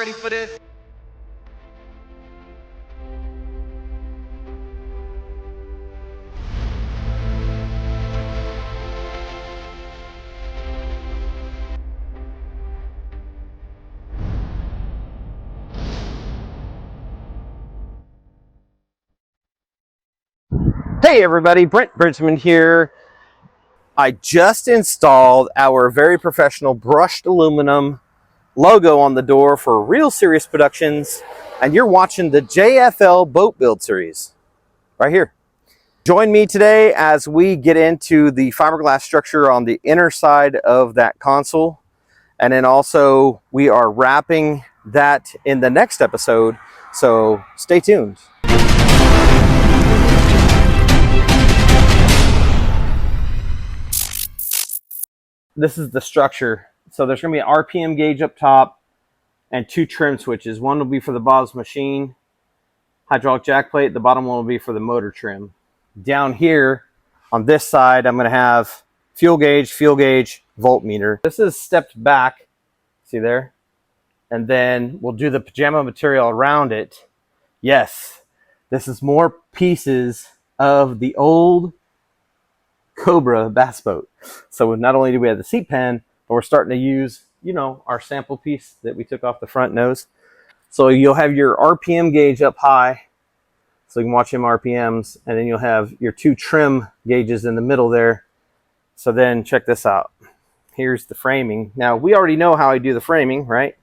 ready for this? Hey everybody, Brent Bridgeman here. I just installed our very professional brushed aluminum logo on the door for Real Serious Productions, and you're watching the JFL Boat Build series right here. Join me today as we get into the fiberglass structure on the inner side of that console, and then also we are wrapping that in the next episode, so stay tuned. This is the structure. So there's going to be an RPM gauge up top and two trim switches. One will be for the Bob's machine hydraulic jack plate. The bottom one will be for the motor trim. Down here on this side, I'm going to have fuel gauge, voltmeter. This is stepped back, see there? And then we'll do the pajama material around it. Yes, this is more pieces of the old Cobra bass boat. So not only do we have the seat pen, but we're starting to use, you know, our sample piece that we took off the front nose. So you'll have your RPM gauge up high, so you can watch them RPMs, and then you'll have your two trim gauges in the middle there. So then check this out. Here's the framing. Now we already know how I do the framing, right?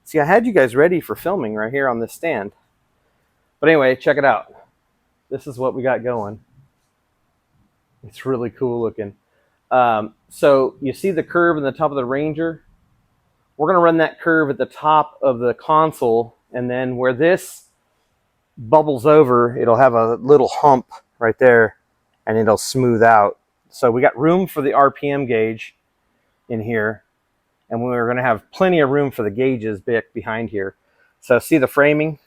See, I had you guys ready for filming right here on this stand. But anyway, check it out. This is what we got going. It's really cool looking. So you see the curve in the top of the Ranger? We're going to run that curve at the top of the console, and then where this bubbles over, it'll have a little hump right there, and it'll smooth out. So we got room for the RPM gauge in here, and we're going to have plenty of room for the gauges back behind here. So see the framing?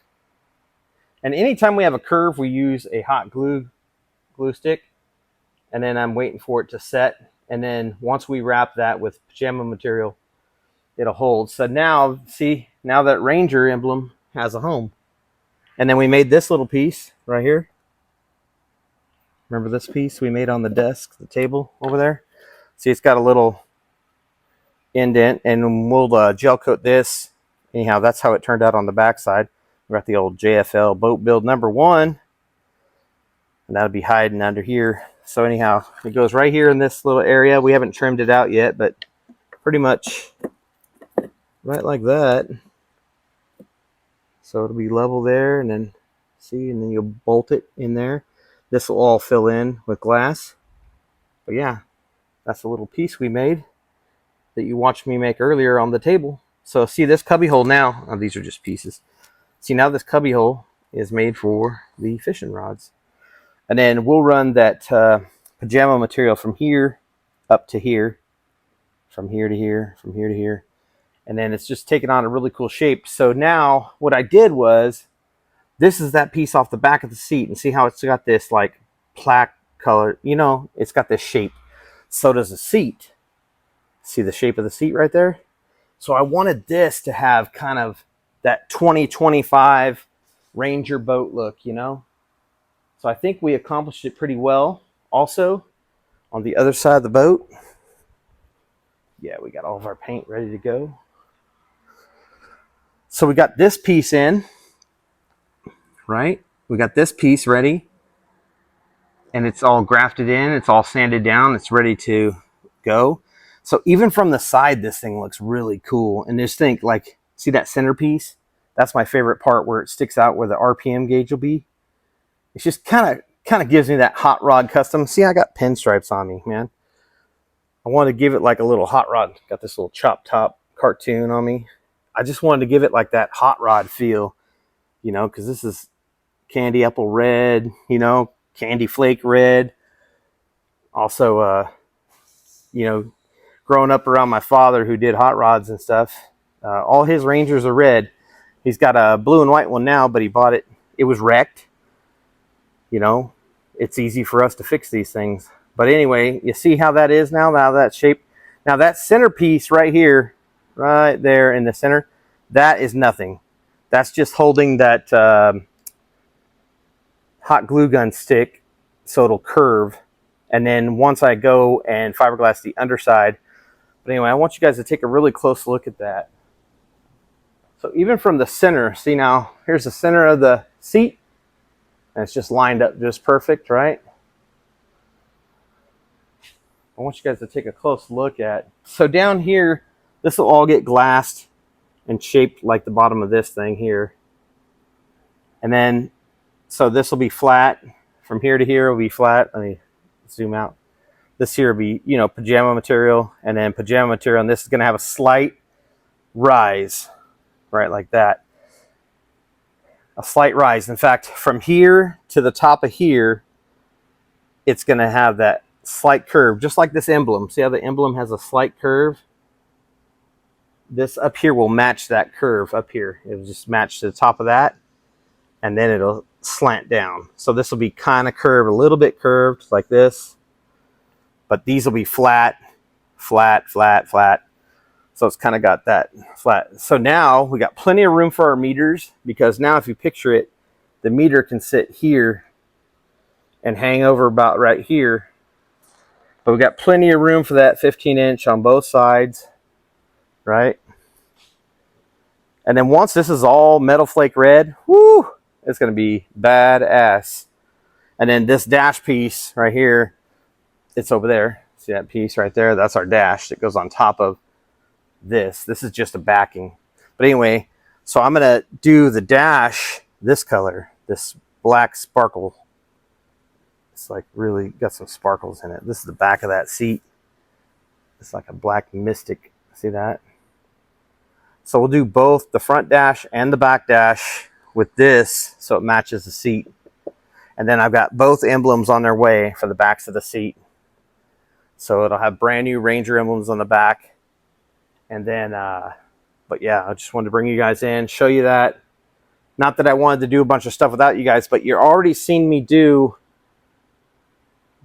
And anytime we have a curve, we use a hot glue stick. And then I'm waiting for it to set. And then once we wrap that with pajama material, it'll hold. So now, see, now that Ranger emblem has a home. And then we made this little piece right here. Remember this piece we made on the desk, the table over there? See, it's got a little indent, and we'll gel coat this. Anyhow, that's how it turned out on the back side. We got the old JFL Boat Build #1. And that'll be hiding under here. So anyhow, it goes right here in this little area. We haven't trimmed it out yet, but pretty much right like that. So it'll be level there, and then see, and then you'll bolt it in there. This will all fill in with glass. But yeah, that's a little piece we made that you watched me make earlier on the table. So see this cubby hole now. Oh, these are just pieces. See, now this cubby hole is made for the fishing rods. And then we'll run that pajama material from here up to here, from here to here, from here to here. And then it's just taken on a really cool shape. So now what I did was, this is that piece off the back of the seat. And see how it's got this like plaque color, you know, it's got this shape. So does the seat. See the shape of the seat right there? So I wanted this to have kind of that 2025 Ranger boat look, you know? So I think we accomplished it pretty well. Also, on the other side of the boat, yeah, we got all of our paint ready to go. So we got this piece in, right? We got this piece ready, and it's all grafted in, it's all sanded down, it's ready to go. So even from the side, this thing looks really cool. And just think, like, see that centerpiece? That's my favorite part, where it sticks out where the RPM gauge will be. It's just kind of gives me that hot rod custom. See, I got pinstripes on me, man. I wanted to give it like a little hot rod. Got this little chop top cartoon on me. I just wanted to give it like that hot rod feel, you know, because this is candy apple red, you know, candy flake red. Also, you know, growing up around my father who did hot rods and stuff, all his Rangers are red. He's got a blue and white one now, but he bought it. It was wrecked. You know, it's easy for us to fix these things. But anyway, you see how that is now? Now that shape. Now that centerpiece right here, right there in the center, That is nothing. That's just holding that hot glue gun stick so it'll curve. And then once I go and fiberglass the underside, but anyway, I want you guys to take a really close look at that. So even from the center, see now, here's the center of the seat, and it's just lined up just perfect, right? I want you guys to take a close look at. So down here, this will all get glassed and shaped like the bottom of this thing here. And then, so this will be flat. From here to here will be flat. Let me zoom out. This here will be, you know, pajama material, and then pajama material, and this is going to have a slight rise, right, like that. A slight rise. In fact, from here to the top of here, it's going to have that slight curve, just like this emblem. See how the emblem has a slight curve? This up here will match that curve up here. It'll just match to the top of that, and then it'll slant down. So this will be kind of curved, a little bit curved like this, but these will be flat, flat, flat, flat. So it's kind of got that flat. So now we got plenty of room for our meters, because now if you picture it, the meter can sit here and hang over about right here. But we got plenty of room for that 15-inch on both sides, right? And then once this is all metal flake red, whoo, it's going to be badass. And then this dash piece right here, it's over there. See that piece right there? That's our dash that goes on top of this. This is just a backing. But anyway, so I'm going to do the dash this color, this black sparkle. It's like really got some sparkles in it. This is the back of that seat. It's like a black mystic. See that? So we'll do both the front dash and the back dash with this so it matches the seat. And then I've got both emblems on their way for the backs of the seat. So it'll have brand new Ranger emblems on the back. And then, but yeah, I just wanted to bring you guys in, show you that. Not that I wanted to do a bunch of stuff without you guys, but you're already seen me do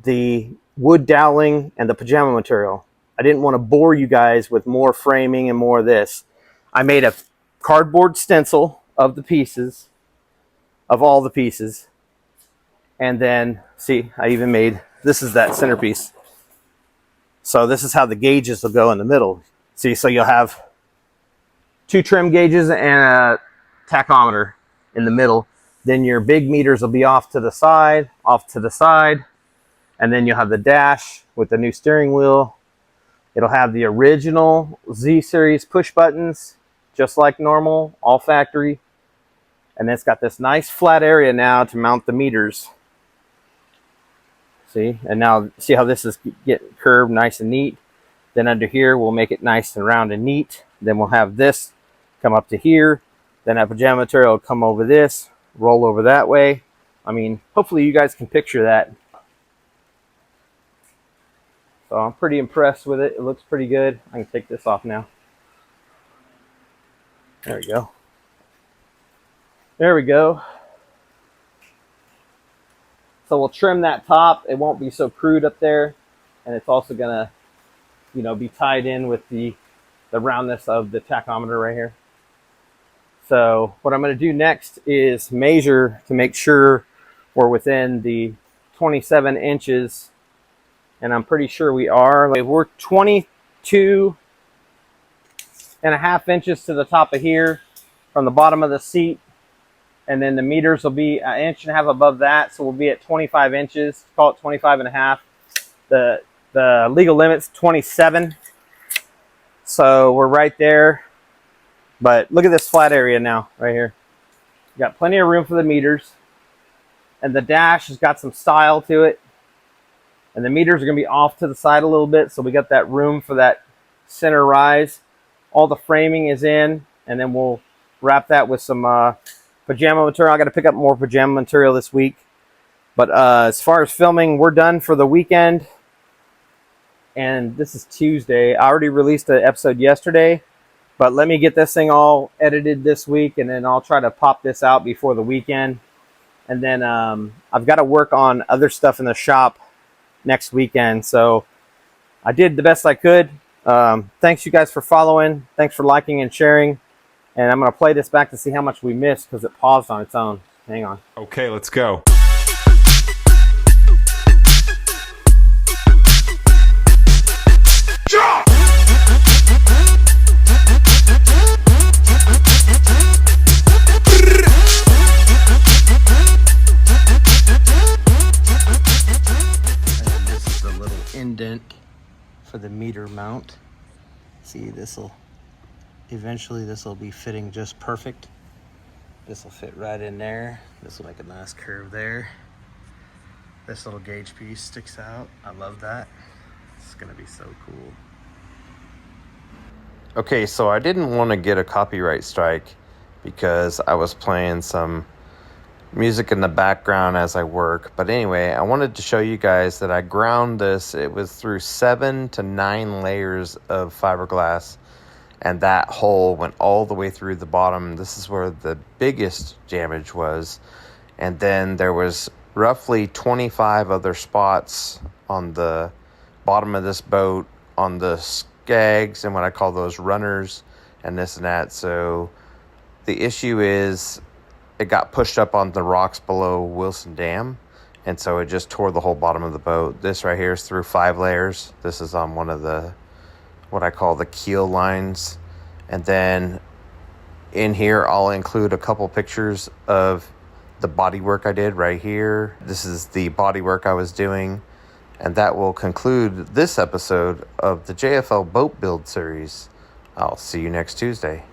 the wood doweling and the pajama material. I didn't want to bore you guys with more framing and more of this. I made a cardboard stencil of the pieces, of all the pieces. And then, see, I even made, this is that centerpiece. So this is how the gauges will go in the middle. See, so you'll have 2 trim gauges and a tachometer in the middle. Then your big meters will be off to the side, and then you'll have the dash with the new steering wheel. It'll have the original Z-Series push buttons, just like normal, all factory. And then it's got this nice flat area now to mount the meters. See, and now see how this is getting curved nice and neat. Then under here, we'll make it nice and round and neat. Then we'll have this come up to here. Then that pajama material will come over this, roll over that way. I mean, hopefully you guys can picture that. So I'm pretty impressed with it. It looks pretty good. I can take this off now. There we go. There we go. So we'll trim that top. It won't be so crude up there. And it's also gonna, you know, be tied in with the roundness of the tachometer right here. So what I'm going to do next is measure to make sure we're within the 27 inches. And I'm pretty sure we are. We're 22 and a half inches to the top of here from the bottom of the seat. And then the meters will be 1.5 inches above that. So we'll be at 25 inches, call it 25 and a half. The legal limit's 27. So we're right there. But look at this flat area now, right here. You got plenty of room for the meters. And the dash has got some style to it. And the meters are going to be off to the side a little bit. So we got that room for that center rise. All the framing is in. And then we'll wrap that with some pajama material. I got to pick up more pajama material this week. But as far as filming, we're done for the weekend. And this is Tuesday. I already released an episode yesterday. But let me get this thing all edited this week, and then I'll try to pop this out before the weekend. And then I've got to work on other stuff in the shop next weekend. So I did the best I could. Thanks you guys for following. Thanks for liking and sharing. And I'm going to play this back to see how much we missed because it paused on its own. Hang on. Okay, let's go. Indent for the meter mount. See, eventually this will be fitting just perfect. This will fit right in there. This will make a nice curve there. This little gauge piece sticks out. I love that. It's gonna be so cool. Okay, so I didn't want to get a copyright strike because I was playing some music in the background as I work. But anyway, I wanted to show you guys that I ground this. It was through 7 to 9 layers of fiberglass, and that hole went all the way through the bottom. This is where the biggest damage was. And then there was roughly 25 other spots on the bottom of this boat, on the skags and what I call those runners and this and that. So the issue is it got pushed up on the rocks below Wilson Dam, and so it just tore the whole bottom of the boat. This right here is through 5 layers. This is on one of the, what I call the keel lines. And then in here, I'll include a couple pictures of the body work I did right here. This is the body work I was doing. And that will conclude this episode of the JFL Boat Build series. I'll see you next Tuesday.